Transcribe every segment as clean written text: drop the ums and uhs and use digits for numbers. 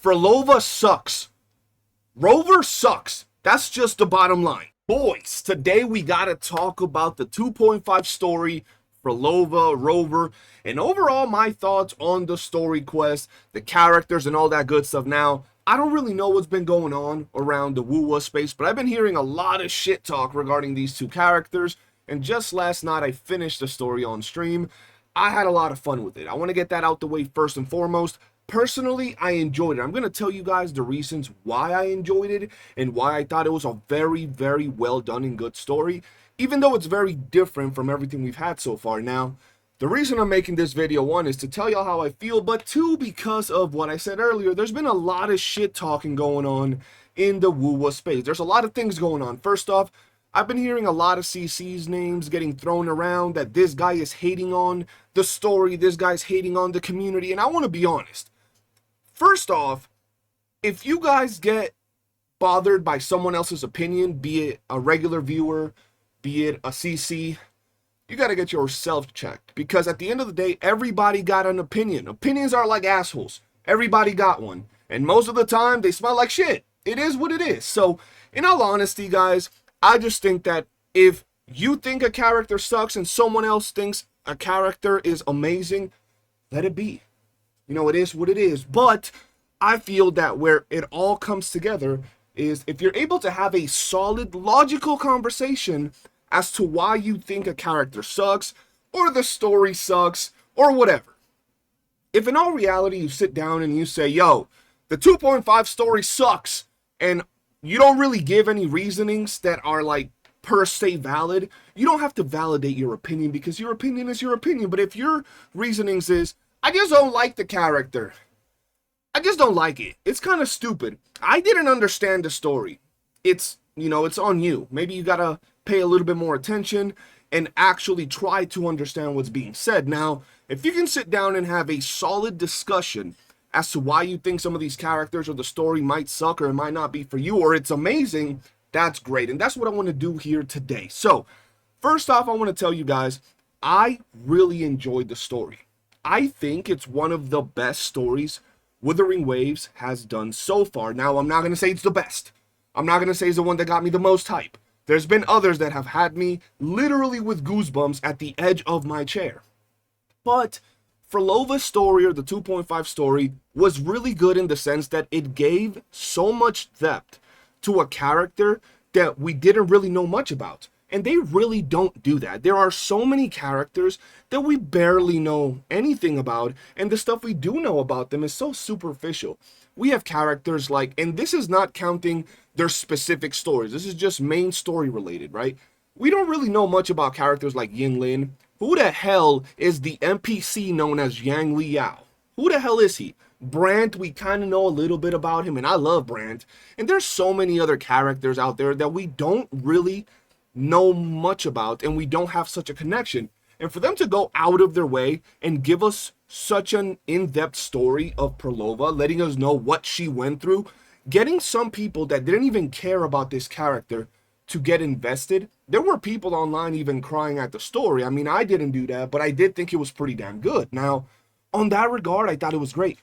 Phrolova sucks. Rover sucks. That's just the bottom line. Boys, today we gotta talk about the 2.5 story, Phrolova, Rover, and overall my thoughts on the story quest, the characters, and all that good stuff. Now, I don't really know what's been going on around the Wuwa space, but I've been hearing a lot of shit talk regarding these two characters, and just last night I finished the story on stream. I had a lot of fun with it. I want to get that out the way first and foremost. Personally, I enjoyed it. I'm going to tell you guys the reasons why I enjoyed it and why I thought it was a very, very well done and good story, even though it's very different from everything we've had so far. Now, the reason I'm making this video, one, is to tell y'all how I feel, but two, because of what I said earlier, there's been a lot of shit talking going on in the Wuwa space. There's a lot of things going on. First off, I've been hearing a lot of CC's names getting thrown around, that this guy is hating on the story, this guy's hating on the community, and I want to be honest. First off, if you guys get bothered by someone else's opinion, be it a regular viewer, be it a CC, you got to get yourself checked. Because at the end of the day, everybody got an opinion. Opinions are like assholes. Everybody got one. And most of the time, they smell like shit. It is what it is. So, in all honesty, guys, I just think that if you think a character sucks and someone else thinks a character is amazing, let it be. You know, it is what it is. But I feel that where it all comes together is if you're able to have a solid, logical conversation as to why you think a character sucks, or the story sucks, or whatever. If in all reality you sit down and you say, yo, the 2.5 story sucks, and you don't really give any reasonings that are like per se valid, you don't have to validate your opinion, because your opinion is your opinion. But if your reasonings is, I just don't like the character, I just don't like it, it's kind of stupid, I didn't understand the story, it's, you know, it's on you. Maybe you gotta pay a little bit more attention and actually try to understand what's being said. Now, if you can sit down and have a solid discussion as to why you think some of these characters or the story might suck, or it might not be for you, or it's amazing, that's great. And that's what I want to do here today. So, first off, I want to tell you guys, I really enjoyed the story. I think it's one of the best stories Wuthering Waves has done so far. Now, I'm not going to say it's the best. I'm not going to say it's the one that got me the most hype. There's been others that have had me literally with goosebumps at the edge of my chair. But Phrolova's story, or the 2.5 story, was really good in the sense that it gave so much depth to a character that we didn't really know much about. And they really don't do that. There are so many characters that we barely know anything about, and the stuff we do know about them is so superficial. We have characters like, and this is not counting their specific stories, this is just main story related, right? We don't really know much about characters like Yinlin. Who the hell is the NPC known as Yang Liao? Who the hell is he? Brandt, we kind of know a little bit about him, and I love Brandt. And there's so many other characters out there that we don't really know much about, and we don't have such a connection. And for them to go out of their way and give us such an in-depth story of Phrolova, letting us know what she went through, getting some people that didn't even care about this character to get invested. There were people online even crying at the story. I mean, I didn't do that, but I did think it was pretty damn good. Now, on that regard, I thought it was great.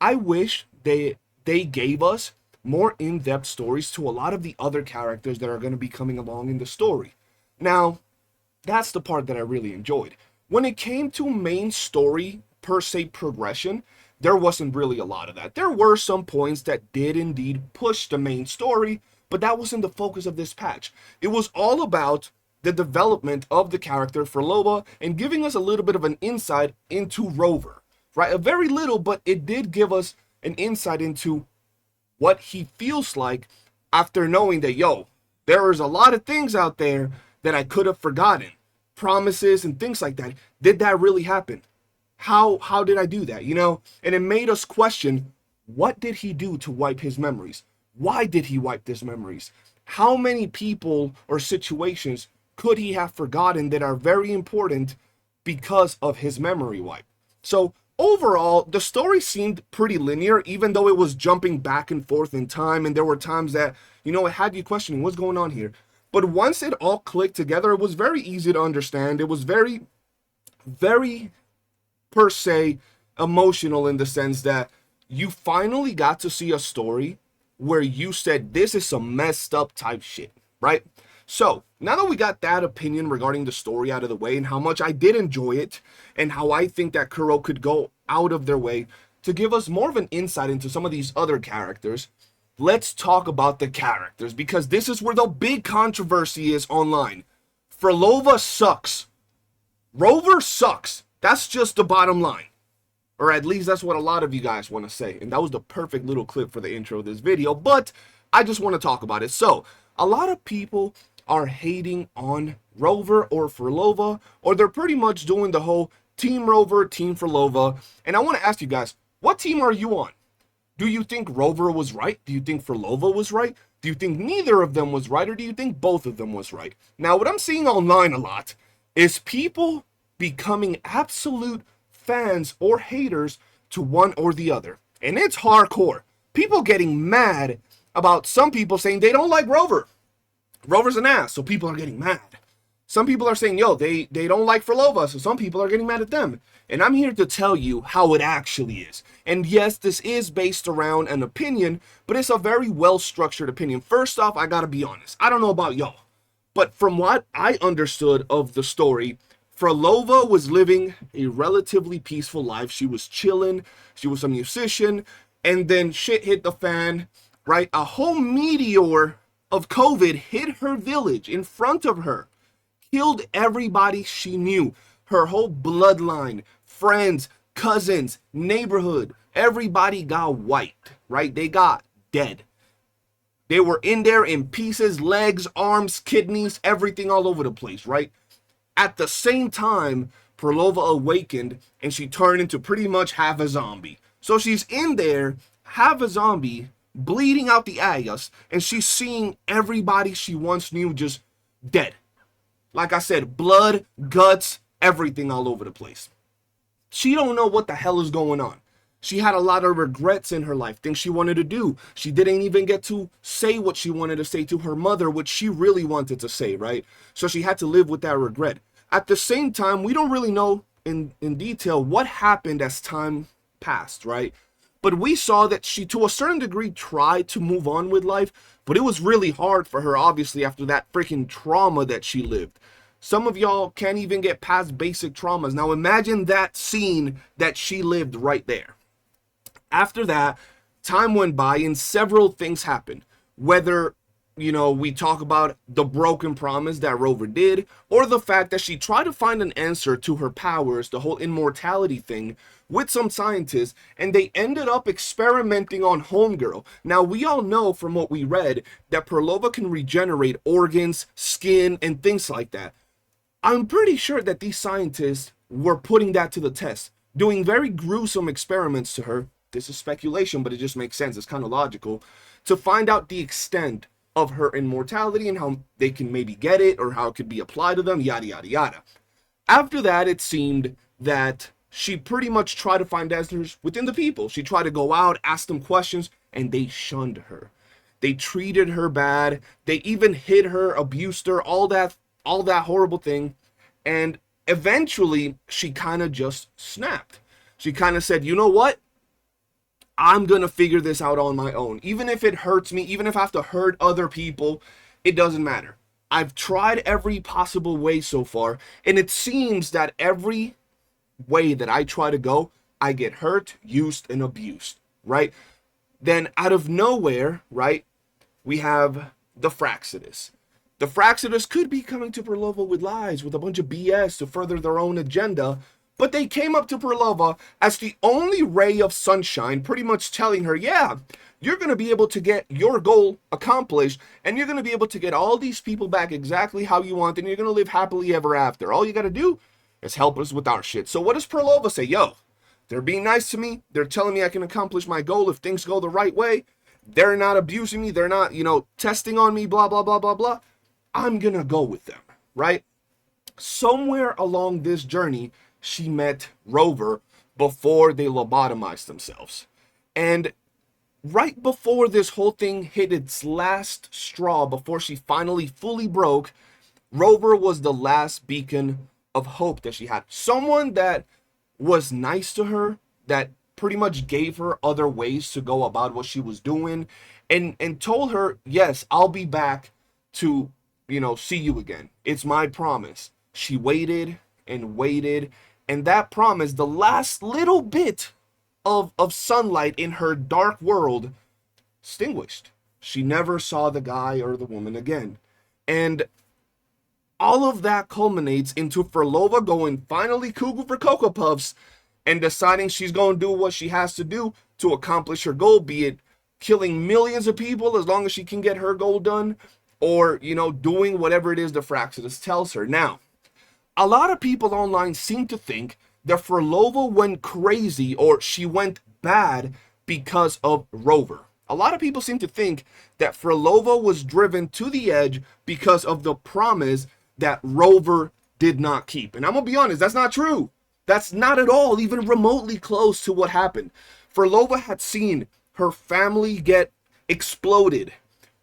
I wish they gave us more in-depth stories to a lot of the other characters that are going to be coming along in the story. Now, that's the part that I really enjoyed. When it came to main story, per se, progression, there wasn't really a lot of that. There were some points that did indeed push the main story, but that wasn't the focus of this patch. It was all about the development of the character Phrolova and giving us a little bit of an insight into Rover, right? A very little, but it did give us an insight into what he feels like after knowing that, yo, there is a lot of things out there that I could have forgotten. Promises and things like that. Did that really happen? How did I do that? You know, and it made us question, what did he do to wipe his memories? Why did he wipe his memories? How many people or situations could he have forgotten that are very important because of his memory wipe? So overall, the story seemed pretty linear, even though it was jumping back and forth in time, and there were times that, you know, it had you questioning what's going on here. But once it all clicked together, it was very easy to understand. It was very, very, per se, emotional in the sense that you finally got to see a story where you said this is some messed up type shit, right? So now that we got that opinion regarding the story out of the way and how much I did enjoy it and how I think that Kuro could go out of their way to give us more of an insight into some of these other characters, let's talk about the characters, because this is where the big controversy is online. Phrolova sucks. Rover sucks. That's just the bottom line. Or at least that's what a lot of you guys want to say. And that was the perfect little clip for the intro of this video. But I just want to talk about it. So, a lot of people are hating on Rover or Phrolova, or they're pretty much doing the whole Team Rover, Team Phrolova. And I want to ask you guys, what team are you on? Do you think Rover was right? Do you think Phrolova was right? Do you think neither of them was right? Or do you think both of them was right? Now, what I'm seeing online a lot is people becoming absolute fans or haters to one or the other. And it's hardcore. People getting mad about some people saying they don't like Rover. Rover's an ass, so people are getting mad. Some people are saying, yo, they don't like Phrolova, so some people are getting mad at them. And I'm here to tell you how it actually is. And yes, this is based around an opinion, but it's a very well-structured opinion. First off, I gotta be honest. I don't know about y'all, but from what I understood of the story, Phrolova was living a relatively peaceful life. She was chilling. She was a musician. And then shit hit the fan, right? A whole meteor of COVID hit her village in front of her. Killed everybody she knew. Her whole bloodline, friends, cousins, neighborhood. Everybody got wiped, right? They got dead. They were in there in pieces, legs, arms, kidneys, everything all over the place, right? At the same time, Phrolova awakened and she turned into pretty much half a zombie. So she's in there, half a zombie, bleeding out the ass, and she's seeing everybody she once knew just dead. Like I said, blood, guts, everything all over the place. She don't know what the hell is going on. She had a lot of regrets in her life, things she wanted to do. She didn't even get to say what she wanted to say to her mother, which she really wanted to say, right? So she had to live with that regret. At the same time, we don't really know in detail what happened as time passed, right? But we saw that she, to a certain degree, tried to move on with life, but it was really hard for her, obviously, after that freaking trauma that she lived. Some of y'all can't even get past basic traumas. Now imagine that scene that she lived right there. After that, time went by and several things happened. Whether, you know, we talk about the broken promise that Rover did, or the fact that she tried to find an answer to her powers, the whole immortality thing, with some scientists, and they ended up experimenting on Homegirl. Now, we all know from what we read that Phrolova can regenerate organs, skin, and things like that. I'm pretty sure that these scientists were putting that to the test, doing very gruesome experiments to her. This is speculation, but it just makes sense. It's kind of logical, to find out the extent of her immortality and how they can maybe get it or how it could be applied to them, yada, yada, yada. After that, it seemed that she pretty much tried to find answers within the people. She tried to go out, ask them questions, and they shunned her. They treated her bad. They even hit her, abused her, all that horrible thing. And eventually, she kind of just snapped. She kind of said, you know what? I'm going to figure this out on my own. Even if it hurts me, even if I have to hurt other people, it doesn't matter. I've tried every possible way so far, and it seems that every way that I try to go, I get hurt, used, and abused, right? Then out of nowhere, right, we have the Fraxidus. The Fraxidus could be coming to Phrolova with lies, with a bunch of BS to further their own agenda, but they came up to Phrolova as the only ray of sunshine, pretty much telling her, yeah, you're going to be able to get your goal accomplished, and you're going to be able to get all these people back exactly how you want, and you're going to live happily ever after. All you got to do is help us with our shit. So what does Phrolova say? Yo, they're being nice to me. They're telling me I can accomplish my goal if things go the right way. They're not abusing me. They're not, testing on me, blah, blah, blah, blah, blah. I'm going to go with them, right? Somewhere along this journey, she met Rover before they lobotomized themselves. And right before this whole thing hit its last straw, before she finally fully broke, Rover was the last beacon of hope that she had. Someone that was nice to her, that pretty much gave her other ways to go about what she was doing, and told her, yes, I'll be back to, see you again. It's my promise. She waited and waited, and that promise, the last little bit of sunlight in her dark world, extinguished. She never saw the guy or the woman again. And all of that culminates into Phrolova going finally cuckoo for Cocoa Puffs and deciding she's going to do what she has to do to accomplish her goal, be it killing millions of people as long as she can get her goal done, or, doing whatever it is the Fraccidus tells her. Now, a lot of people online seem to think that Phrolova went crazy or she went bad because of Rover. A lot of people seem to think that Phrolova was driven to the edge because of the promise that Rover did not keep. And I'm going to be honest, that's not true. That's not at all even remotely close to what happened. Phrolova had seen her family get exploded.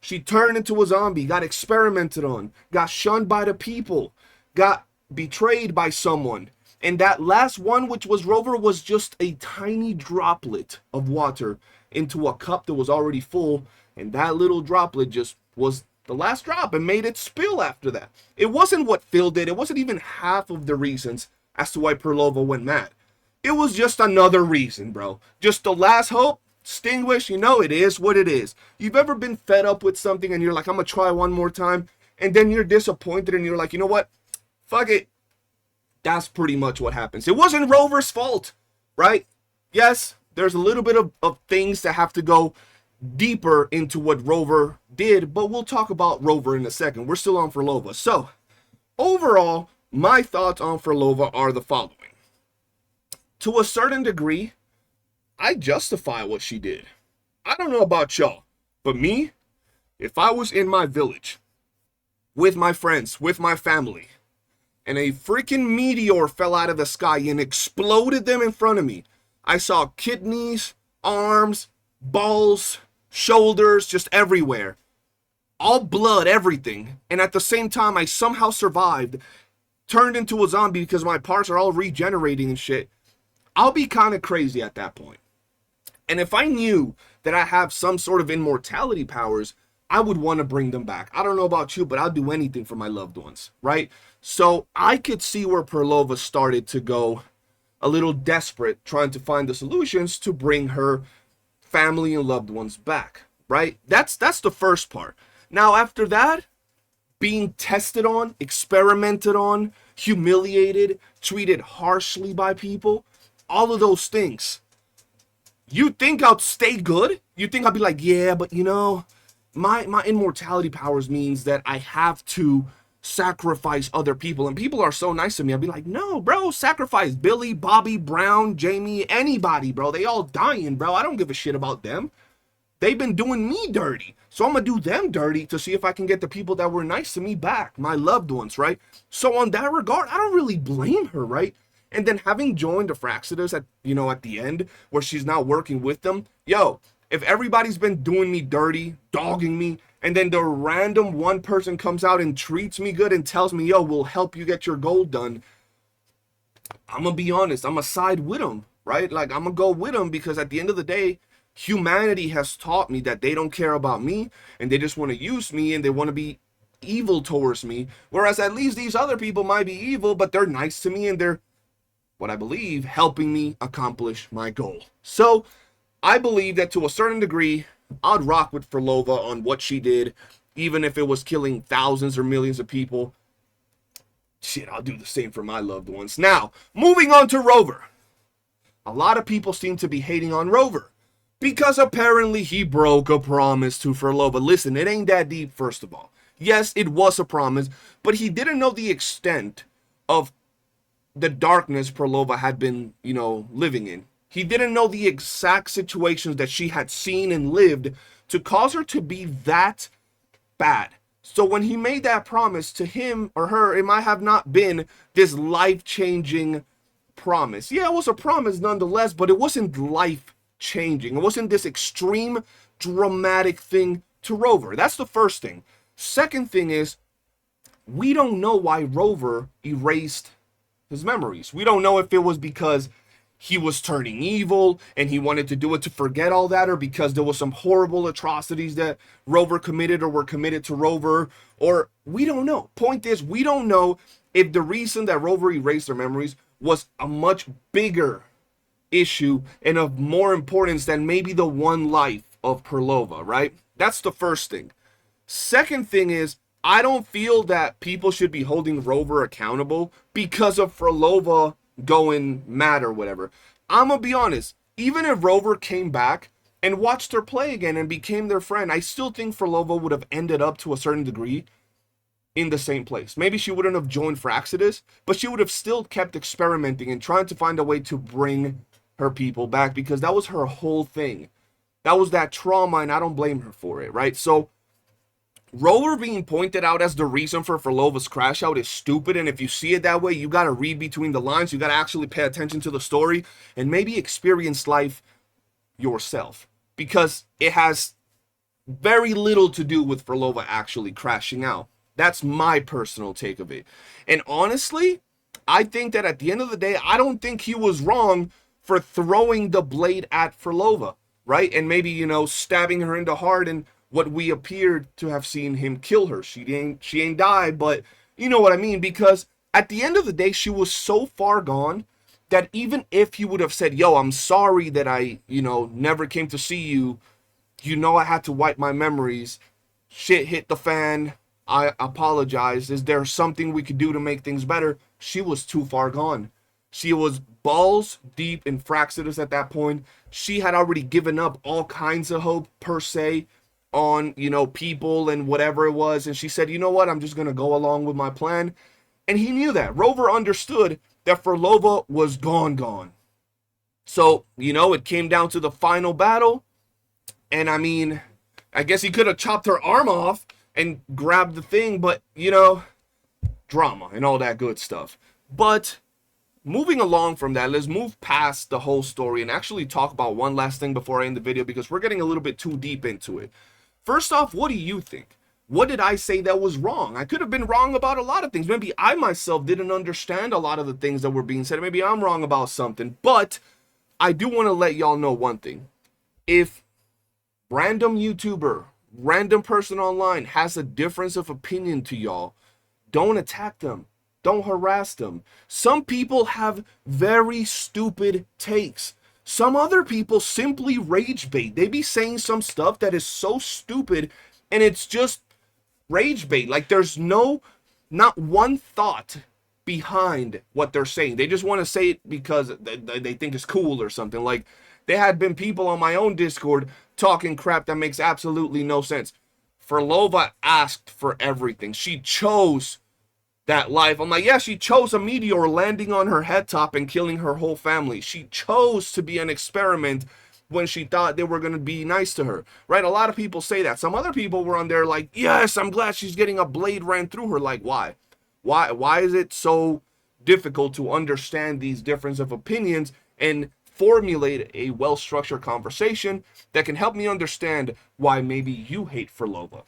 She turned into a zombie, got experimented on, got shunned by the people, got betrayed by someone. And that last one, which was Rover, was just a tiny droplet of water into a cup that was already full. And that little droplet just was the last drop and made it spill after that. It wasn't what filled it. It wasn't even half of the reasons as to why Phrolova went mad. It was just another reason, bro. Just the last hope, extinguished. It is what it is. You've ever been fed up with something and you're like, I'm going to try one more time. And then you're disappointed and you're like, you know what? Fuck it. That's pretty much what happens. It wasn't Rover's fault, right? Yes, there's a little bit of things that have to go deeper into what Rover did, but we'll talk about Rover in a second. We're still on Phrolova. So, overall, my thoughts on Phrolova are the following. To a certain degree, I justify what she did. I don't know about y'all, but me, if I was in my village, with my friends, with my family, and a freaking meteor fell out of the sky and exploded them in front of me, I saw kidneys, arms, balls, shoulders, just everywhere. All blood, everything. And at the same time, I somehow survived, turned into a zombie because my parts are all regenerating and shit. I'll be kind of crazy at that point. And if I knew that I have some sort of immortality powers, I would want to bring them back. I don't know about you, but I'll do anything for my loved ones, right? So I could see where Phrolova started to go a little desperate, trying to find the solutions to bring her family and loved ones back, right? That's the first part. Now, after that, being tested on, experimented on, humiliated, treated harshly by people, all of those things. You think I'll stay good? You think I'll be like, yeah, but my immortality powers means that I have to sacrifice other people, and people are so nice to me. I'll be like, no, bro, sacrifice Billy, Bobby, Brown, Jamie, anybody, bro. They all dying, bro. I don't give a shit about them. They've been doing me dirty, so I'm gonna do them dirty to see if I can get the people that were nice to me back, my loved ones, right? So on that regard, I don't really blame her, right? And then having joined the Fraccidus at the end, where she's now working with them, if everybody's been doing me dirty, dogging me, and then the random one person comes out and treats me good and tells me, we'll help you get your goal done, I'm gonna be honest, I'm gonna side with them, right? Like, I'm gonna go with them, because at the end of the day, humanity has taught me that they don't care about me, and they just want to use me, and they want to be evil towards me, whereas at least these other people might be evil, but they're nice to me, and they're, what I believe, helping me accomplish my goal. So I believe that to a certain degree, I'd rock with Phrolova on what she did, even if it was killing thousands or millions of people. Shit, I'll do the same for my loved ones. Now, moving on to Rover. A lot of people seem to be hating on Rover because apparently he broke a promise to Phrolova. Listen, it ain't that deep, first of all. Yes, it was a promise, but he didn't know the extent of the darkness Phrolova had been, living in. He didn't know the exact situations that she had seen and lived to cause her to be that bad. So when he made that promise to him or her, it might have not been this life-changing promise. Yeah, it was a promise nonetheless, but it wasn't life-changing. It wasn't this extreme, dramatic thing to Rover. That's the first thing. Second thing is, we don't know why Rover erased his memories. We don't know if it was because he was turning evil and he wanted to do it to forget all that, or because there was some horrible atrocities that Rover committed or were committed to Rover, or we don't know. Point is, we don't know if the reason that Rover erased their memories was a much bigger issue and of more importance than maybe the one life of Phrolova, right? That's the first thing. Second thing is, I don't feel that people should be holding Rover accountable because of Phrolova going mad or whatever. I'm gonna be honest, even if Rover came back and watched her play again and became their friend, I still think Phrolova would have ended up to a certain degree in the same place. Maybe she wouldn't have joined Fraxidus, but she would have still kept experimenting and trying to find a way to bring her people back, because that was her whole thing. That was that trauma, and I don't blame her for it, right? So Rover being pointed out as the reason for Phrolova's crash out is stupid, and if you see it that way, you gotta read between the lines, you gotta actually pay attention to the story, and maybe experience life yourself, because it has very little to do with Phrolova actually crashing out. That's my personal take of it. And honestly, I think that at the end of the day, I don't think he was wrong for throwing the blade at Phrolova, right? And maybe, you know, stabbing her in the heart, and what we appeared to have seen him kill her. She ain't died, but you know what I mean? Because at the end of the day, she was so far gone that even if he would have said, yo, I'm sorry that I, you know, never came to see you, you know, I had to wipe my memories, shit hit the fan, I apologize, is there something we could do to make things better? She was too far gone. She was balls deep in Fraxidus at that point. She had already given up all kinds of hope, per se, on, you know, people and whatever it was. And she said, you know what, I'm just going to go along with my plan. And he knew that. Rover understood that Phrolova was gone. So, you know, it came down to the final battle. And I mean, I guess he could have chopped her arm off and grabbed the thing, but, you know, drama and all that good stuff. But moving along from that, let's move past the whole story and actually talk about one last thing before I end the video, because we're getting a little bit too deep into it. First off, what do you think? What did I say that was wrong? I could have been wrong about a lot of things. Maybe I myself didn't understand a lot of the things that were being said. Maybe I'm wrong about something. But I do want to let y'all know one thing. If random YouTuber, random person online has a difference of opinion to y'all, don't attack them. Don't harass them. Some people have very stupid takes. Some other people simply rage bait. They be saying some stuff that is so stupid, and it's just rage bait. Like, there's not one thought behind what they're saying. They just want to say it because they think it's cool or something. Like, there had been people on my own Discord talking crap that makes absolutely no sense. Phrolova asked for everything. She chose that life. I'm like, yeah, she chose a meteor landing on her head top and killing her whole family. She chose to be an experiment when she thought they were going to be nice to her, right? A lot of people say that. Some other people were on there like, yes, I'm glad she's getting a blade ran through her. Like, why? Why is it so difficult to understand these difference of opinions and formulate a well-structured conversation that can help me understand why maybe you hate Phrolova?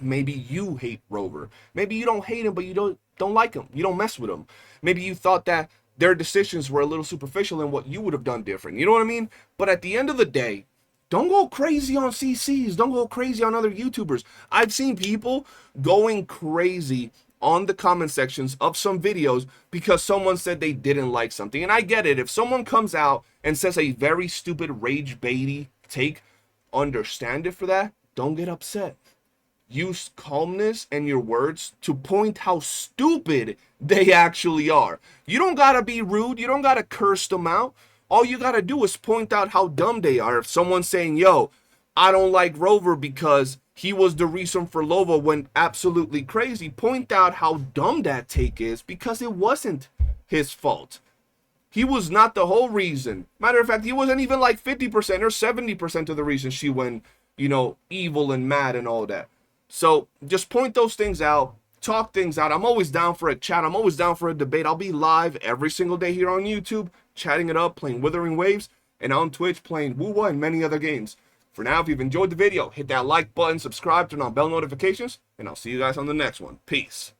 Maybe you hate Rover. Maybe you don't hate him, but you don't like him. You don't mess with him. Maybe you thought that their decisions were a little superficial and what you would have done different. You know what I mean? But at the end of the day, don't go crazy on CCs. Don't go crazy on other YouTubers. I've seen people going crazy on the comment sections of some videos because someone said they didn't like something. And I get it. If someone comes out and says a very stupid rage baity take, understand it for that. Don't get upset. Use calmness and your words to point how stupid they actually are. You don't gotta be rude. You don't gotta curse them out. All you gotta do is point out how dumb they are. If someone's saying, yo, I don't like Rover because he was the reason Phrolova went absolutely crazy, point out how dumb that take is, because it wasn't his fault. He was not the whole reason. Matter of fact, he wasn't even like 50% or 70% of the reason she went, you know, evil and mad and all that. So just point those things out, talk things out. I'm always down for a chat. I'm always down for a debate. I'll be live every single day here on YouTube, chatting it up, playing Withering Waves, and on Twitch playing Wuwa and many other games. For now, if you've enjoyed the video, hit that like button, subscribe, turn on bell notifications, and I'll see you guys on the next one. Peace.